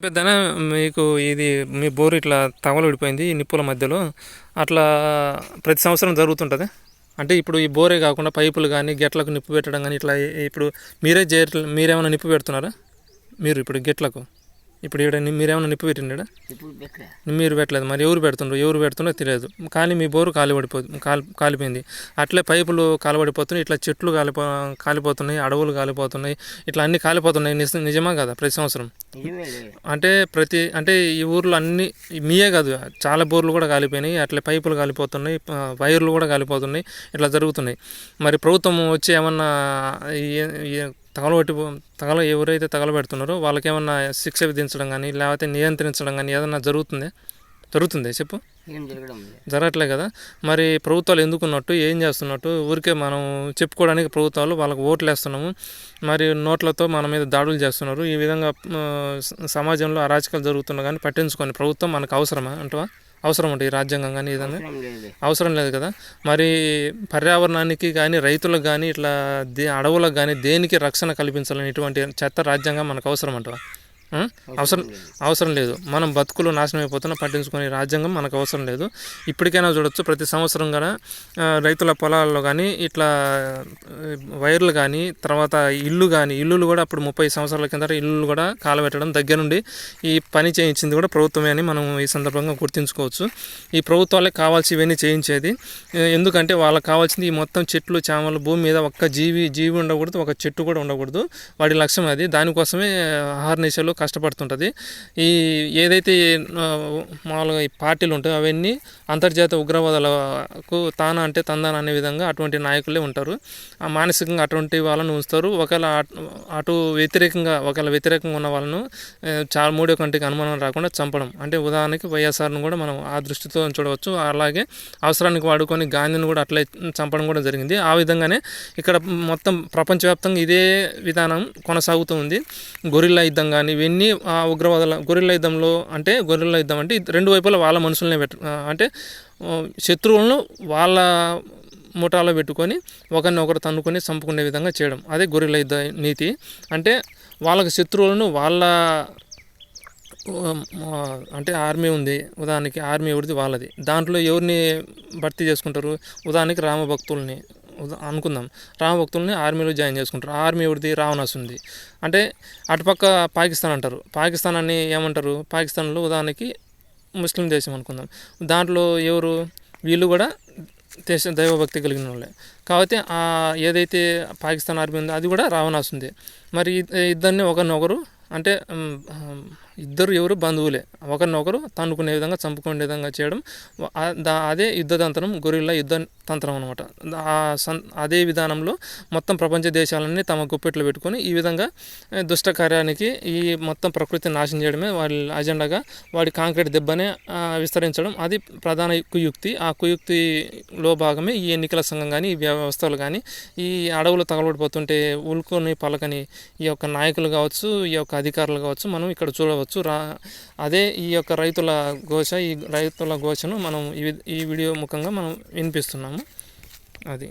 పెద్దనా మీకు ఇది మీ బోరు ఇట్లా తగలబడిపోయింది ఈ నిప్పుల మధ్యలో అట్లా ప్రతి సంవత్సరం జరుగుతుంటుంది. అంటే ఇప్పుడు ఈ బోరే కాకుండా పైపులు కానీ గెట్లకు నిప్పు పెట్టడం కానీ ఇట్లా ఇప్పుడు మీరేమైనా నిప్పు పెడుతున్నారా? మీరు ఇప్పుడు గెట్లకు ఇప్పుడు ఇక్కడ మీరేమైనా నిప్పు పెట్టిండా? మీరు పెట్టలేదు, మరి ఎవరు పెడుతుండ్రో తెలియదు. కానీ మీ బోరు కాలిపోయింది. అట్లే పైపులు కాలిపడిపోతున్నాయి, ఇట్లా చెట్లు కాలిపోతున్నాయి, అడవులు కాలిపోతున్నాయి, ఇట్లా అన్ని కాలిపోతున్నాయి. నిజమా కదా? ప్రతి సంవత్సరం అంటే ఈ ఊర్లో అన్ని మీయే కాదు, చాలా బోర్లు కూడా కాలిపోయినాయి. అట్లే పైపులు కాలిపోతున్నాయి, వైర్లు కూడా కాలిపోతున్నాయి, ఇట్లా జరుగుతున్నాయి. మరి ప్రభుత్వం వచ్చి ఏమన్నా ఎవరైతే తగలబెడుతున్నారో వాళ్ళకి ఏమన్నా శిక్ష విధించడం కానీ లేకపోతే నియంత్రించడం కానీ ఏదన్నా జరుగుతుంది చెప్పు. జరగట్లే కదా? మరి ప్రభుత్వాలు ఎందుకున్నట్టు, ఏం చేస్తున్నట్టు? ఊరికే మనం చెప్పుకోవడానికి ప్రభుత్వాలు వాళ్ళకి ఓట్లు వేస్తున్నాము, మరి నోట్లతో మన మీద దాడులు చేస్తున్నారు. ఈ విధంగా సమాజంలో అరాచకాలు జరుగుతున్నా కానీ పట్టించుకొని ప్రభుత్వం మనకు అవసరమా అంటవా? అవసరం ఉంటుంది ఈ రాజ్యాంగం కానీ ఏదైనా అవసరం లేదు కదా? మరి పర్యావరణానికి కానీ రైతులకు కానీ ఇట్లా అడవులకు కానీ దేనికి రక్షణ కల్పించాలని ఇటువంటి చెత్త రాజ్యాంగం మనకు అవసరం అంటవా? అవసరం లేదు. మనం బతుకులు నాశనం అయిపోతున్నా పట్టించుకునే రాజ్యాంగం మనకు అవసరం లేదు. ఇప్పటికైనా చూడొచ్చు, ప్రతి సంవత్సరం కూడా రైతుల పొలాల్లో కానీ ఇట్లా వైర్లు కానీ తర్వాత ఇల్లులు కూడా అప్పుడు 30 సంవత్సరాల కింద ఇల్లులు కూడా కాలబెట్టడం దగ్గర నుండి ఈ పని చేయించింది కూడా ప్రభుత్వమే అని మనం ఈ సందర్భంగా గుర్తుంచుకోవచ్చు. ఈ ప్రభుత్వాలే కావాల్సి ఇవన్నీ చేయించేది. ఎందుకంటే వాళ్ళకి కావాల్సింది ఈ మొత్తం చెట్లు చేమలు భూమి మీద ఒక్క జీవి ఉండకూడదు, ఒక చెట్టు కూడా ఉండకూడదు. వాడి లక్ష్యం అది. దానికోసమే ఆహార్నిశలు కష్టపడుతుంటుంది. ఏదైతే మామూలుగా ఈ పార్టీలు ఉంటాయో అవన్నీ అంతర్జాతీయ ఉగ్రవాదులకు తానా అంటే తందాన అనే విధంగా అటువంటి నాయకులే ఉంటారు. మానసికంగా అటువంటి వాళ్ళను ఉంచుతారు. వ్యతిరేకంగా ఉన్న వాళ్ళను చాలా మూడో కంటికి అనుమానం రాకుండా చంపడం. అంటే ఉదాహరణకి వైఎస్ఆర్ను కూడా మనం ఆ దృష్టితో చూడవచ్చు. అలాగే అవసరానికి వాడుకొని గాంధీని కూడా అట్లే చంపడం కూడా జరిగింది. ఆ విధంగానే ఇక్కడ మొత్తం ప్రపంచవ్యాప్తంగా ఇదే విధానం కొనసాగుతూ ఉంది. గొరిల్లా యుద్ధం కానీ ఇవన్నీ ఉగ్రవాదుల గొరిల్లా యుద్ధం అంటే రెండు వైపులా వాళ్ళ మనుషులనే అంటే శత్రువులను వాళ్ళ ముఠాలో పెట్టుకొని ఒకరినొకరు తన్నుకొని చంపుకునే విధంగా చేయడం, అదే గొరిల్లా యుద్ధ నీతి. అంటే వాళ్ళకి శత్రువులను వాళ్ళ అంటే ఆర్మీ ఉంది, ఉదాహరణకి ఆర్మీ ఎవరిది వాళ్ళది, దాంట్లో ఎవరిని భర్తీ చేసుకుంటారు? ఉదాహరణకి రామభక్తుల్ని అనుకుందాం. రామభక్తుల్ని ఆర్మీలో జాయిన్ చేసుకుంటారు. ఆర్మీ ఎవరిది? రావణాసుంది. అంటే అటుపక్క పాకిస్తాన్ అంటారు. పాకిస్తాన్ అని ఏమంటారు? పాకిస్తాన్లో ఉదాహరణకి ముస్లిం దేశం అనుకుందాం. దాంట్లో ఎవరు? వీళ్ళు కూడా దైవభక్తి కలిగిన వాళ్ళే. కాబట్టి ఏదైతే పాకిస్తాన్ ఆర్మీ ఉందో అది కూడా రావణాసుంది. మరి ఇద్దరిని ఒకరినొకరు అంటే ఇద్దరు ఎవరు బంధువులే, ఒకరినొకరు తన్నుకునే విధంగా చంపుకునే విధంగా చేయడం, అదే యుద్ధతంత్రం, గొరిల్లా యుద్ధ తంత్రం అనమాట. అదే విధానంలో మొత్తం ప్రపంచ దేశాలన్నీ తమ గుప్పెట్లో పెట్టుకొని ఈ విధంగా దుష్ట కార్యానికి ఈ మొత్తం ప్రకృతిని నాశనం చేయడమే వాడి అజెండాగా, వాడి కాంక్రీట్ దెబ్బనే విస్తరించడం అది ప్రధాన కుయుక్తి. ఆ కుయుక్తిలో భాగమే ఈ ఎన్నికల సంఘం కానీ ఈ వ్యవస్థలు కానీ ఈ అడవులు తగలబడిపోతుంటే ఉల్కొని పలకని ఈ యొక్క నాయకులు కావచ్చు, ఈ యొక్క అధికారులు కావచ్చు మనం ఇక్కడ చూడవచ్చు. అదే ఈ యొక్క రైతుల ఘోషను మనం ఈ వీడియో ముఖంగా మనం వినిపిస్తున్నాము. అది